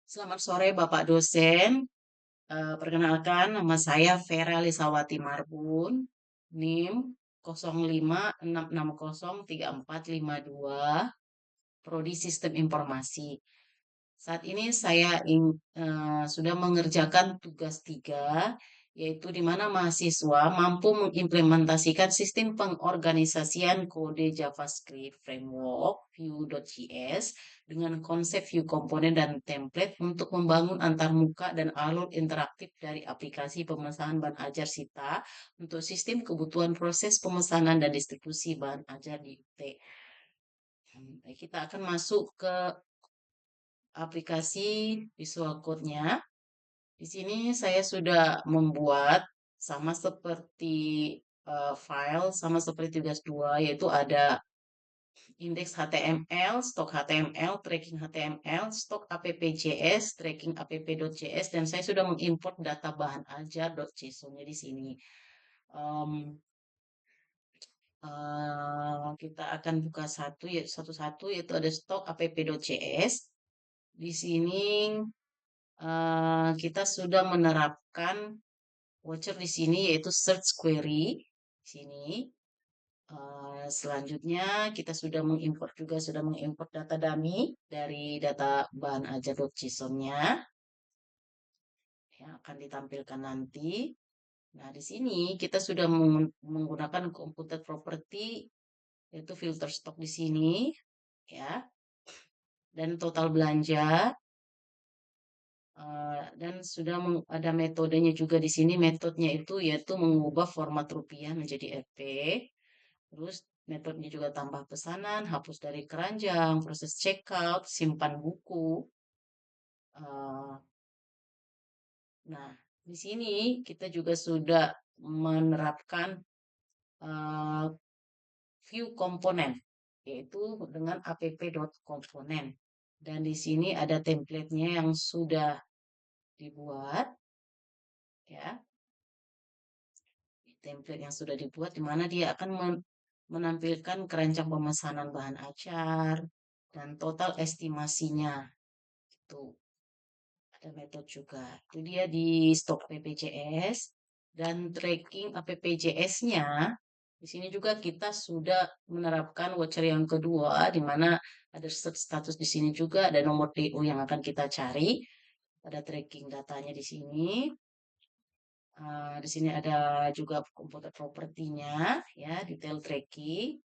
Selamat sore Bapak dosen. Perkenalkan nama saya Vera Lisawati Marbun, NIM 0566034452, Prodi Sistem Informasi. Saat ini saya sudah mengerjakan tugas 3, yaitu di mana mahasiswa mampu mengimplementasikan sistem pengorganisasian kode JavaScript Framework Vue.js dengan konsep view komponen dan template untuk membangun antarmuka dan alur interaktif dari aplikasi pemesanan bahan ajar Sita untuk sistem kebutuhan proses pemesanan dan distribusi bahan ajar di UT. Kita akan masuk ke aplikasi Visual Code-nya. Di sini saya sudah membuat sama seperti file, sama seperti tugas 2, yaitu ada indeks HTML, stok HTML, tracking HTML, stok app.js, tracking app.js, dan saya sudah mengimport data bahan ajar.json-nya di sini. Em, kita akan buka satu-satu, yaitu ada stok app.js. Di sini kita sudah menerapkan voucher di sini, yaitu search query di sini. Selanjutnya kita sudah mengimport data dummy dari data bahan ajar.json-nya yang akan ditampilkan nanti. Nah, di sini kita sudah menggunakan computed property, yaitu filter stok di sini, ya, dan total belanja. Dan sudah ada metodenya juga di sini. Metodenya itu yaitu mengubah format rupiah menjadi Rp. Terus metodenya juga tambah pesanan, hapus dari keranjang, proses checkout, simpan buku. Nah, di sini kita juga sudah menerapkan view komponen, yaitu dengan app.component. Dan di sini ada template-nya yang sudah dibuat, ya. Template yang sudah dibuat di mana dia akan menampilkan keranjang pemesanan bahan acar dan total estimasinya. Itu ada metode juga. Itu dia di stok PPJS dan tracking APPJS-nya. Di sini juga kita sudah menerapkan voucher yang kedua, di mana ada status di sini juga, ada nomor DO yang akan kita cari. Ada tracking datanya di sini. Di sini ada juga komputer propertinya, ya, detail tracking.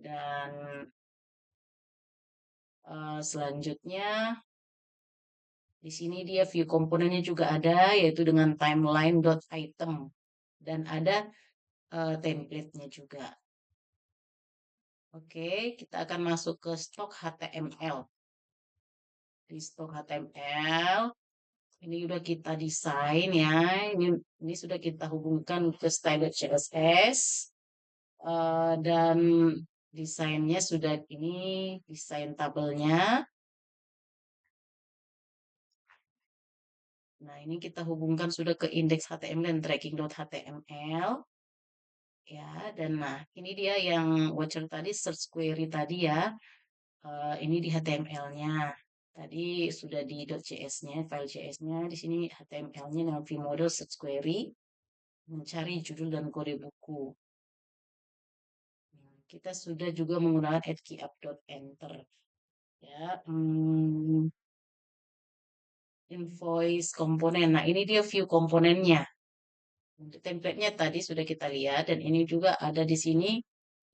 Dan selanjutnya di sini dia view komponennya juga ada, yaitu dengan timeline.item dan ada template-nya juga. Oke, kita akan masuk ke stok HTML. Di stok HTML ini sudah kita desain, ya. Ini sudah kita hubungkan ke style.css. Dan desainnya sudah ini desain tabelnya. Nah, ini kita hubungkan sudah ke indeks HTML dan tracking.html. Ya, dan nah, ini dia yang voucher tadi, search query tadi, ya. Ini di HTML-nya. Tadi sudah di .cs-nya, file cs-nya. Di sini HTML-nya dengan view model search query, mencari judul dan kode buku. Nah, kita sudah juga menggunakan add keyup.enter. Ya, invoice komponen. Nah, ini dia view komponennya. Untuk template-nya tadi sudah kita lihat, dan ini juga ada di sini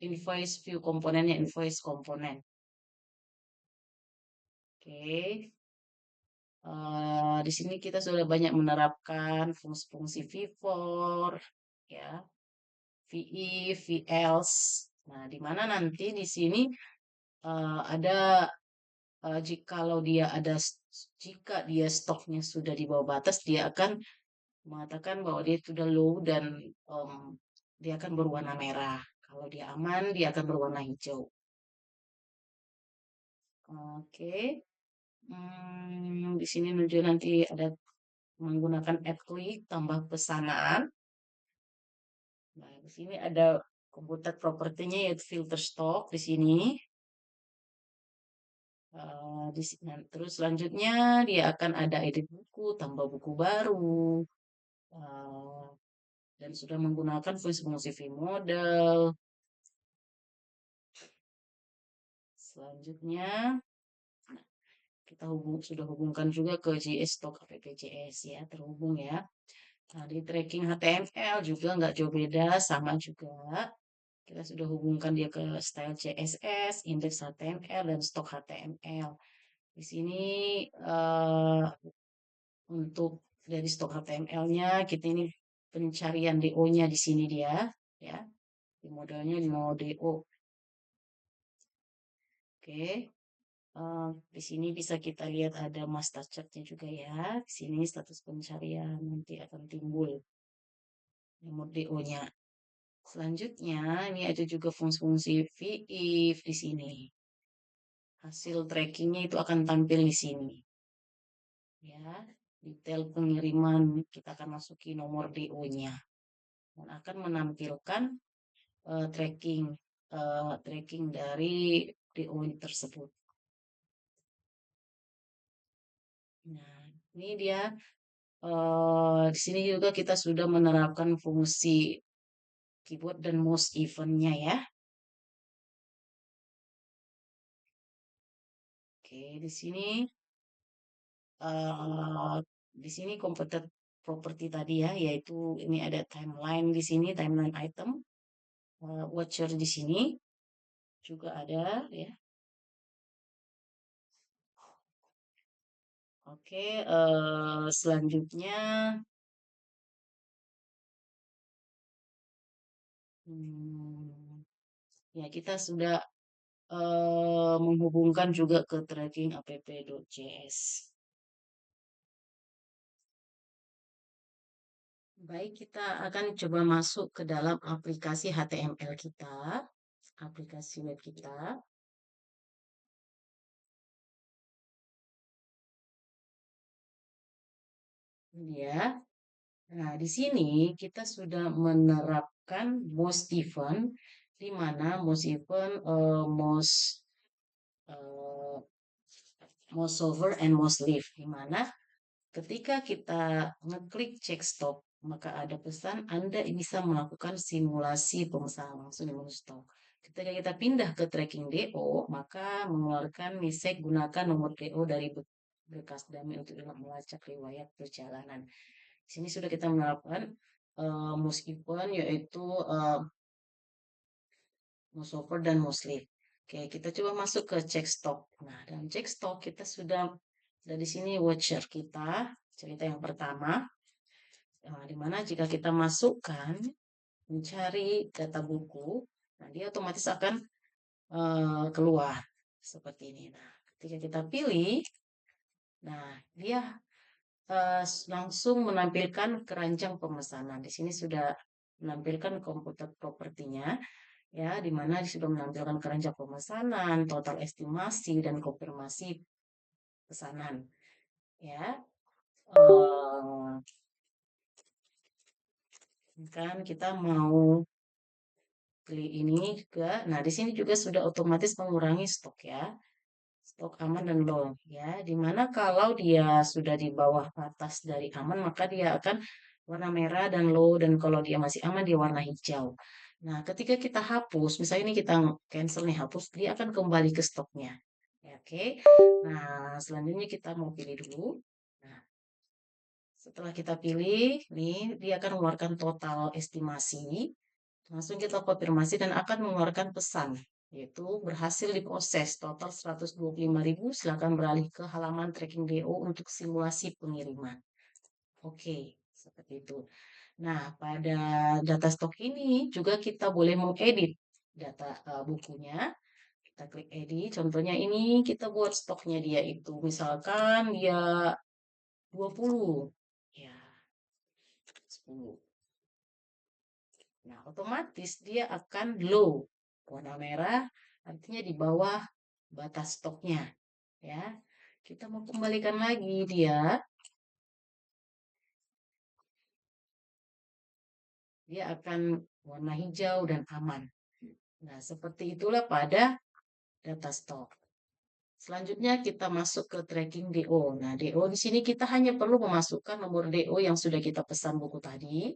invoice view komponennya, invoice komponen. Oke. Di sini kita sudah banyak menerapkan fungsi-fungsi v-for, ya, v-if, v-else. Nah, di mana nanti di sini ada jika dia stoknya sudah di bawah batas, dia akan mengatakan bahwa dia sudah low dan dia akan berwarna merah. Kalau dia aman, dia akan berwarna hijau. Oke. Di sini nanti ada menggunakan add click tambah pesanan. Nah, di sini ada komputer propertinya, yaitu filter stock di sini. Terus selanjutnya dia akan ada edit buku, tambah buku baru, uh, dan sudah menggunakan fungsi model. Selanjutnya kita sudah hubungkan juga ke JS Stock AppJS ya, terhubung ya. Nah, di tracking HTML juga nggak jauh beda, sama juga. Kita sudah hubungkan dia ke style CSS, indeks HTML, dan stok HTML. Di sini untuk dari stok HTML-nya kita ini pencarian DO-nya di sini dia ya. Di modelnya di mau DO. Oke. Di sini bisa kita lihat ada master chart-nya juga ya. Di sini status pencarian nanti akan timbul nomor DO-nya. Selanjutnya ini ada juga fungsi-fungsi VIF di sini. Hasil trackingnya itu akan tampil di sini. Ya, detail pengiriman kita akan masuki nomor DO-nya dan akan menampilkan tracking tracking dari DO tersebut. Nah, ini dia di sini juga kita sudah menerapkan fungsi keyboard dan mouse event-nya ya. Oke, uh, di sini computed property tadi ya, yaitu ini ada timeline di sini, timeline item, watcher di sini juga ada ya. Oke, selanjutnya ya kita sudah menghubungkan juga ke tracking app.js. Baik, kita akan coba masuk ke dalam aplikasi HTML kita, aplikasi web kita. Ya. Nah, di sini kita sudah menerapkan most event, di mana most event, uh, most over and most leave, di mana ketika kita ngeklik check stop, maka ada pesan Anda bisa melakukan simulasi pemesanan langsung di menu stop. Ketika kita pindah ke tracking DO, maka mengeluarkan misek gunakan nomor DO dari berkas dummy untuk melacak riwayat perjalanan. Di sini sudah kita menerapkan most event yaitu most over dan most leave. Oke, kita coba masuk ke check stock. Nah, dalam check stock kita sudah ada di sini watcher kita, cerita yang pertama. Nah, di mana jika kita masukkan mencari data buku, nah dia otomatis akan keluar seperti ini. Nah, ketika kita pilih, nah dia langsung menampilkan keranjang pemesanan. Di sini sudah menampilkan komputer propertinya, ya, di mana sudah menampilkan keranjang pemesanan, total estimasi dan konfirmasi pesanan, ya. Kan kita mau klik ini juga. Nah, di sini juga sudah otomatis mengurangi stok ya. Stok aman dan low ya. Dimana kalau dia sudah di bawah batas dari aman, maka dia akan warna merah dan low, dan kalau dia masih aman dia warna hijau. Nah, ketika kita hapus, misalnya ini kita cancel nih, hapus, dia akan kembali ke stoknya. Ya, oke. Nah, selanjutnya kita mau pilih dulu. Nah, setelah kita pilih, nih dia akan mengeluarkan total estimasi. Langsung kita konfirmasi dan akan mengeluarkan pesan, yaitu berhasil diproses total 125.000. Silakan beralih ke halaman tracking DO untuk simulasi pengiriman. Oke, seperti itu. Nah, pada data stok ini juga kita boleh mengedit data bukunya. Kita klik edit. Contohnya ini kita buat stoknya dia itu. Misalkan dia 20. Ya, 10. Nah, otomatis dia akan low. Warna merah artinya di bawah batas stoknya. Ya, kita mau kembalikan lagi dia akan warna hijau dan aman. Nah, seperti itulah pada data stok. Selanjutnya kita masuk ke tracking DO. Nah, DO di sini kita hanya perlu memasukkan nomor DO yang sudah kita pesan buku tadi.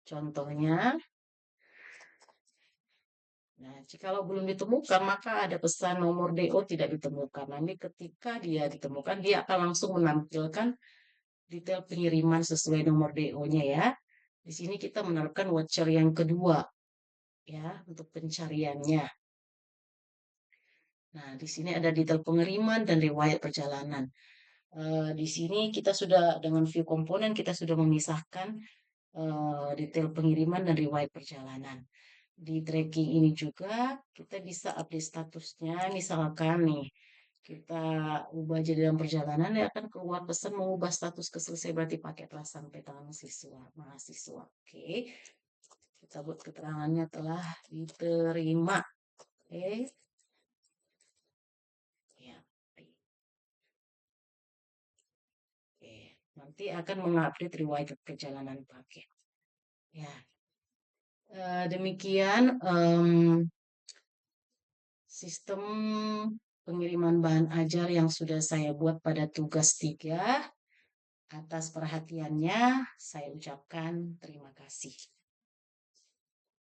Contohnya, nah, jikalau belum ditemukan, maka ada pesan nomor DO tidak ditemukan. Nanti ketika dia ditemukan, dia akan langsung menampilkan detail pengiriman sesuai nomor DO-nya ya. Di sini kita menerapkan voucher yang kedua ya untuk pencariannya. Nah, di sini ada detail pengiriman dan riwayat perjalanan. Di sini kita sudah dengan view komponen kita sudah memisahkan detail pengiriman dan riwayat perjalanan. Di tracking ini juga kita bisa update statusnya. Misalkan nih kita ubah jadi dalam perjalanan, dia akan keluar pesan mengubah status ke selesai, berarti paket telah sampai tangan siswa mahasiswa. Oke, kita buat keterangannya telah diterima. Oke, ya. Oke, nanti akan mengupdate riwayat perjalanan paket. Ya, demikian sistem pengiriman bahan ajar yang sudah saya buat pada tugas 3. Atas perhatiannya, saya ucapkan terima kasih.